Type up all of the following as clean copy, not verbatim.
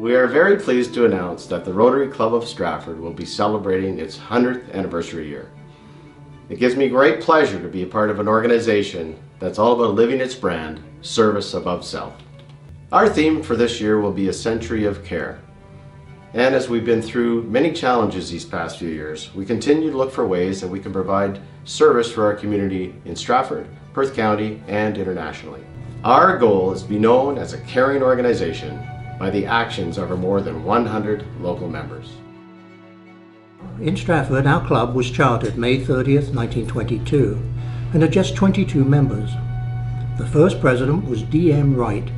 We are very pleased to announce that the Rotary Club of Stratford will be celebrating its 100th anniversary year. It gives me great pleasure to be a part of an organization that's all about living its brand, service above self. Our theme for this year will be a century of care. And as we've been through many challenges these past few years, we continue to look for ways that we can provide service for our community in Stratford, Perth County, and internationally. Our goal is to be known as a caring organization by the actions of our more than 100 local members. In Stratford, our club was chartered May 30th, 1922, and had just 22 members. The first president was D.M. Wright,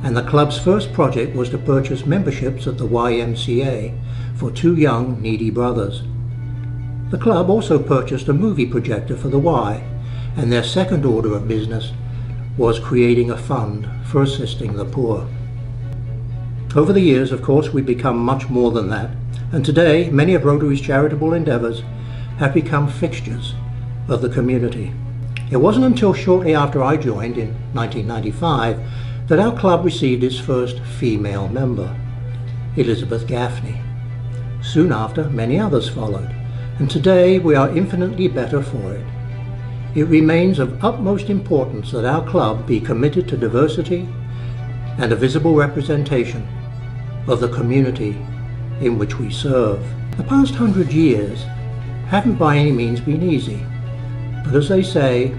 and the club's first project was to purchase memberships at the YMCA for two young, needy brothers. The club also purchased a movie projector for the Y, and their second order of business was creating a fund for assisting the poor. Over the years, of course, we've become much more than that, and today many of Rotary's charitable endeavors have become fixtures of the community. It wasn't until shortly after I joined in 1995 that our club received its first female member, Elizabeth Gaffney. Soon after, many others followed, and today we are infinitely better for it. It remains of utmost importance that our club be committed to diversity and a visible representation of the community in which we serve. The past 100 years haven't by any means been easy, but as they say,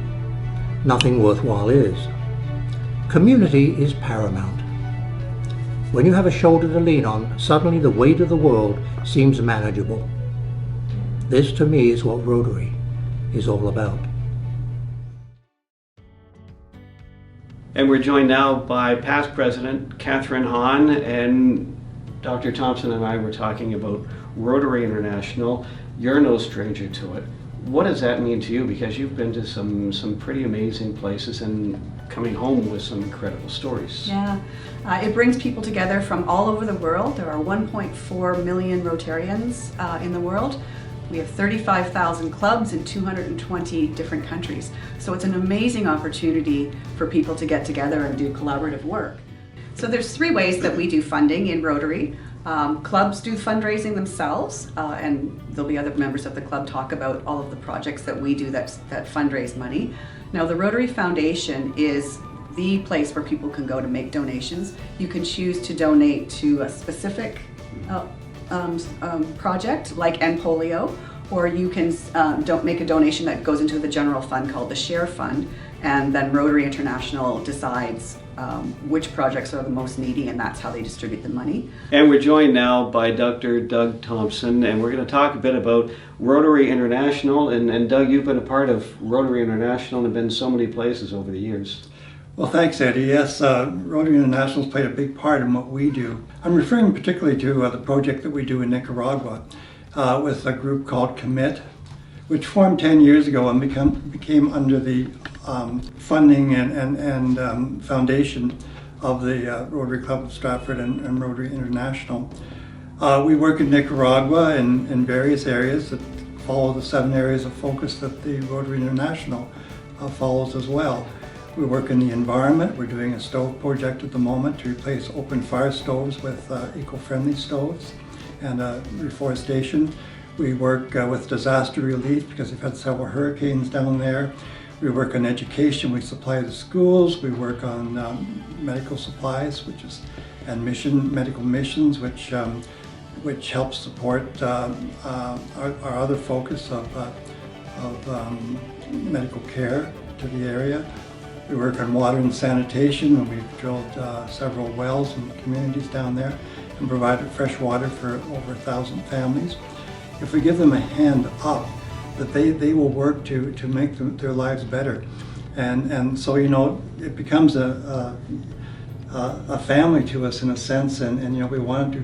nothing worthwhile is. Community is paramount. When you have a shoulder to lean on, suddenly the weight of the world seems manageable. This to me is what Rotary is all about. And we're joined now by past President Catherine Hahn, and Dr. Thompson and I were talking about Rotary International. You're no stranger to it. What does that mean to you? Because you've been to some pretty amazing places and coming home with some incredible stories. Yeah, it brings people together from all over the world. There are 1.4 million Rotarians in the world. We have 35,000 clubs in 220 different countries. So it's an amazing opportunity for people to get together and do collaborative work. So there's three ways that we do funding in Rotary. Clubs do fundraising themselves, and there'll be other members of the club talk about all of the projects that we do that fundraise money. Now the Rotary Foundation is the place where people can go to make donations. You can choose to donate to a specific project like End Polio, or you can make a donation that goes into the general fund called the Share Fund, and then Rotary International decides which projects are the most needy, and that's how they distribute the money. And we're joined now by Dr. Doug Thompson, and we're going to talk a bit about Rotary International. And Doug, you've been a part of Rotary International and have been so many places over the years. Well, thanks, Eddie. Yes, Rotary International has played a big part in what we do. I'm referring particularly to the project that we do in Nicaragua with a group called Commit, which formed 10 years ago and became under the funding and foundation of the Rotary Club of Stratford and Rotary International. We work in Nicaragua in various areas that follow the 7 areas of focus that the Rotary International follows as well. We work in the environment. We're doing a stove project at the moment to replace open fire stoves with eco-friendly stoves and reforestation. We work with disaster relief because we've had several hurricanes down there. We work on education. We supply the schools. We work on medical supplies, and medical missions, which helps support our other focus of medical care to the area. We work on water and sanitation, and we've drilled several wells in communities down there and provided fresh water for over 1,000 families. If we give them a hand up, that they will work to make their lives better. And so, you know, it becomes a family to us in a sense, and you know, we want to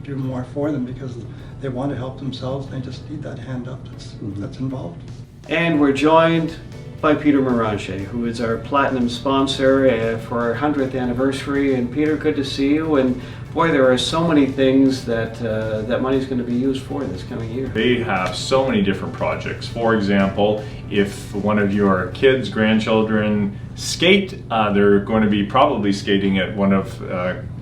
do more for them because they want to help themselves, and they just need that hand up that's involved. And we're joined by Peter Moranche, who is our platinum sponsor for our 100th anniversary. And Peter, good to see you. And boy, there are so many things that that money is going to be used for this coming year. They have so many different projects. For example, if one of your kids, grandchildren skate, they're going to be probably skating at one of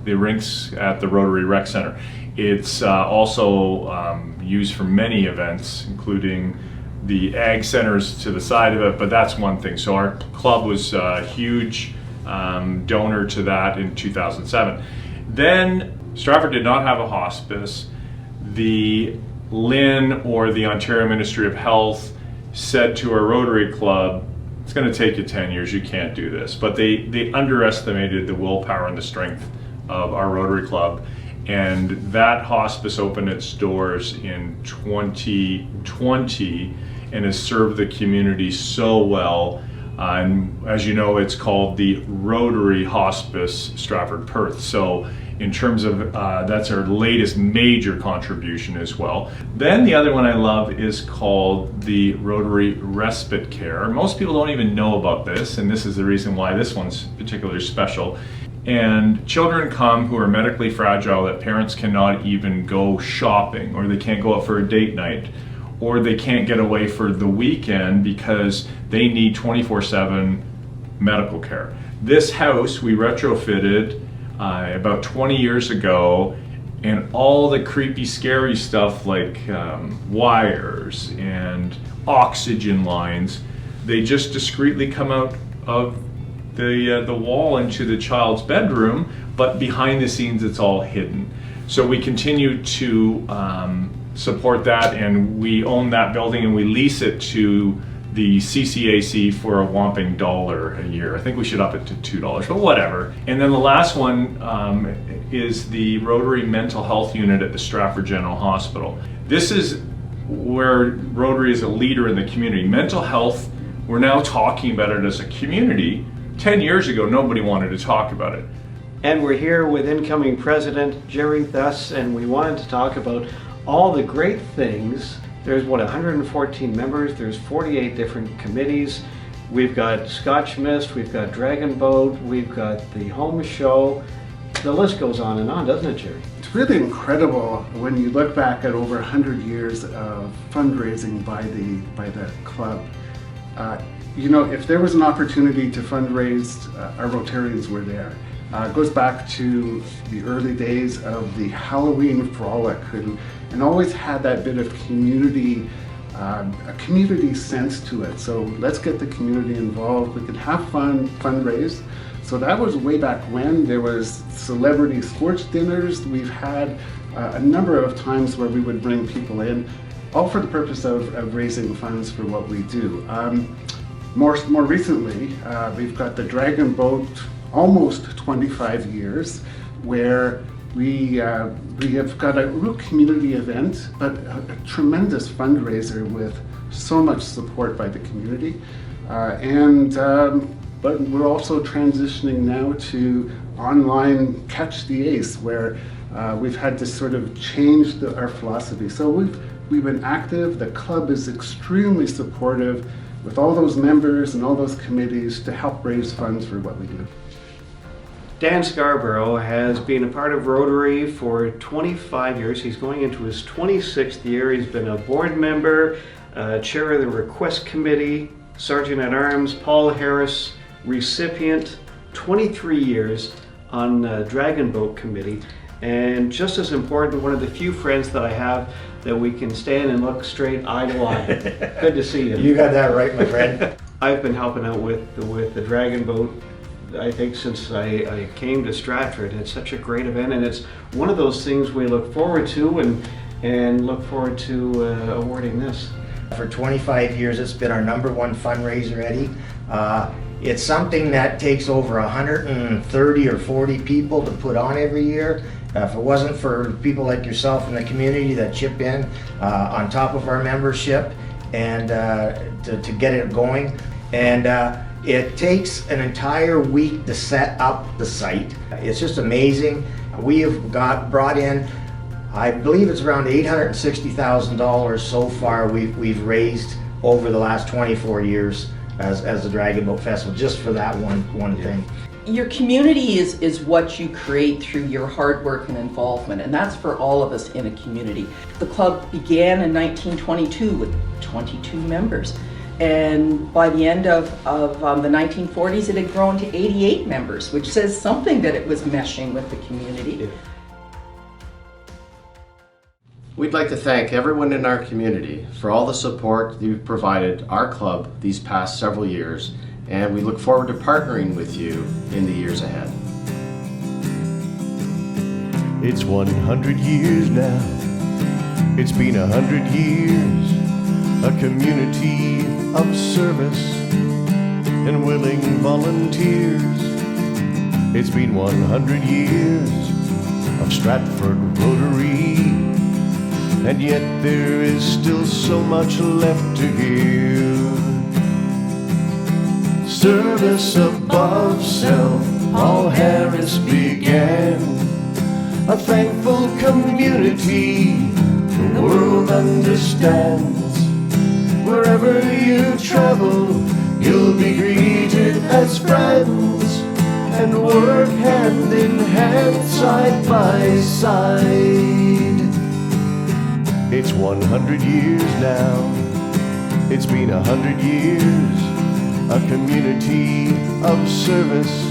the rinks at the Rotary Rec Center. It's also used for many events, including the ag centers to the side of it, but that's one thing. So our club was a huge donor to that in 2007. Then Stratford did not have a hospice. The LIN, or the Ontario Ministry of Health, said to our Rotary Club, it's going to take you 10 years, you can't do this. But they underestimated the willpower and the strength of our Rotary Club. And that hospice opened its doors in 2020 and has served the community so well. And as you know, it's called the Rotary Hospice Stratford Perth. So in terms of, that's our latest major contribution as well. Then the other one I love is called the Rotary Respite Care. Most people don't even know about this, and this is the reason why this one's particularly special. And children come who are medically fragile that parents cannot even go shopping, or they can't go out for a date night, or they can't get away for the weekend because they need 24/7 medical care. This house we retrofitted about 20 years ago, and all the creepy, scary stuff like wires and oxygen lines, they just discreetly come out of the wall into the child's bedroom, but behind the scenes it's all hidden. So we continue to support that, and we own that building and we lease it to the CCAC for a whopping $1 a year. I think we should up it to $2, but whatever. And then the last one is the Rotary Mental Health Unit at the Stratford General Hospital. This is where Rotary is a leader in the community. Mental health, we're now talking about it as a community. 10 years ago, nobody wanted to talk about it. And we're here with incoming President Jerry Thus, and we wanted to talk about all the great things. There's 114 members, there's 48 different committees. We've got Scotch Mist, we've got Dragon Boat, we've got the Home Show. The list goes on and on, doesn't it, Jerry? It's really incredible when you look back at over 100 years of fundraising by the club. You know, if there was an opportunity to fundraise, our Rotarians were there. It goes back to the early days of the Halloween frolic, and always had that bit of community, a community sense to it. So let's get the community involved. We could have fun, fundraise. So that was way back when. There was celebrity sports dinners. We've had a number of times where we would bring people in, all for the purpose of raising funds for what we do. More recently, we've got the Dragon Boat, almost 25 years, where we have got a real community event, but a tremendous fundraiser with so much support by the community. But we're also transitioning now to online Catch the Ace, where we've had to sort of change our philosophy. So we've been active. The club is extremely supportive with all those members and all those committees to help raise funds for what we do. Dan Scarborough has been a part of Rotary for 25 years. He's going into his 26th year. He's been a board member, chair of the Request Committee, Sergeant at Arms, Paul Harris, recipient, 23 years on Dragon Boat Committee. And just as important, one of the few friends that I have that we can stand and look straight eye to eye. Good to see you. You got that right, my friend. I've been helping out with the Dragon Boat, I think, since I came to Stratford. It's such a great event, and it's one of those things we look forward to and look forward to awarding this. For 25 years, it's been our #1 fundraiser, Eddie. It's something that takes over 130 or 40 people to put on every year. If it wasn't for people like yourself in the community that chip in on top of our membership and to get it going. And it takes an entire week to set up the site. It's just amazing. We have brought in, I believe it's around $860,000 so far we've raised over the last 24 years as the Dragon Boat Festival, just for that one thing. Your community is what you create through your hard work and involvement, and that's for all of us in a community. The club began in 1922 with 22 members, And by the end of the 1940s, it had grown to 88 members, which says something that it was meshing with the community. We'd like to thank everyone in our community for all the support you've provided our club these past several years, and we look forward to partnering with you in the years ahead. It's 100 years now. It's been 100 years, a community of service and willing volunteers. It's been 100 years of Stratford Rotary, and yet there is still so much left to give. Service above self, Paul Harris began. A thankful community the world understands. Wherever you travel, you'll be greeted as friends, and work hand in hand, side by side. It's 100 years now. It's been 100 years, a community of service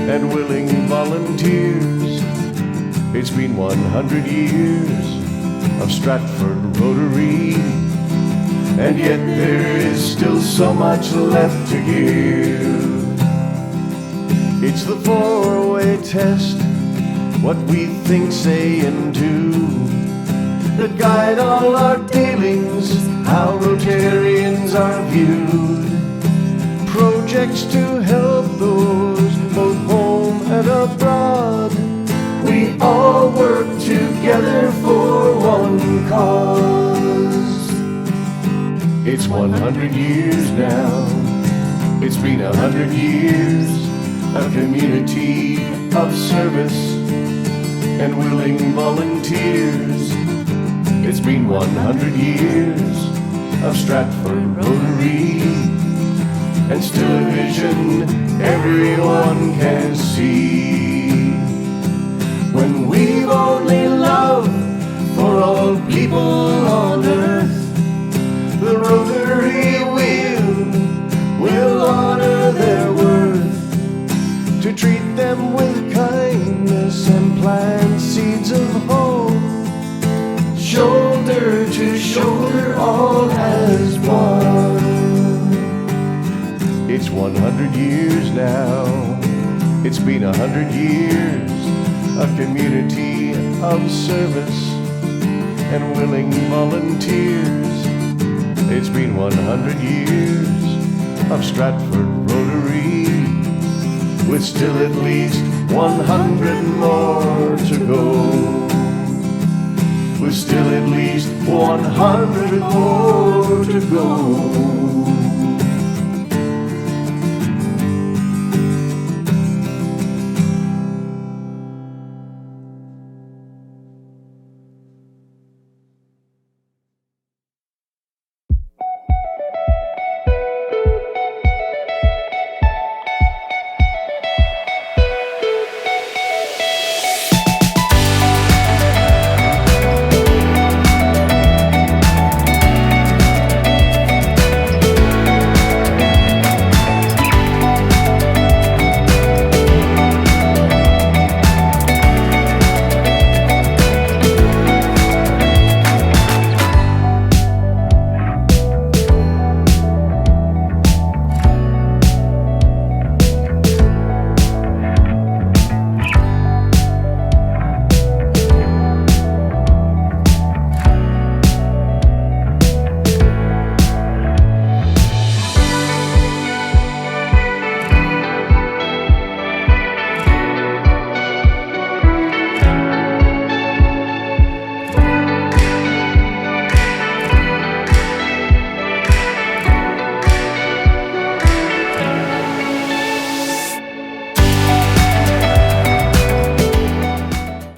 and willing volunteers. It's been 100 years of Stratford Rotary, and yet there is still so much left to give. It's the four-way test, what we think, say, and do, that guide all our dealings, how Rotarians are viewed. Projects to help those both home and abroad. We all work together for one cause. It's 100 years now. It's been 100 years, a community of service and willing volunteers. It's been 100 years of Stratford Rotary, and still a vision everyone can see. When we've only love for all people on earth, the Rotary will honor their worth, to treat them with kindness and plant seeds of hope, shoulder to shoulder, all as one. It's 100 years now. It's been 100 years, a community of service and willing volunteers. It's been 100 years of Stratford Rotary, with still at least 100 more to go. With still at least 100 more to go.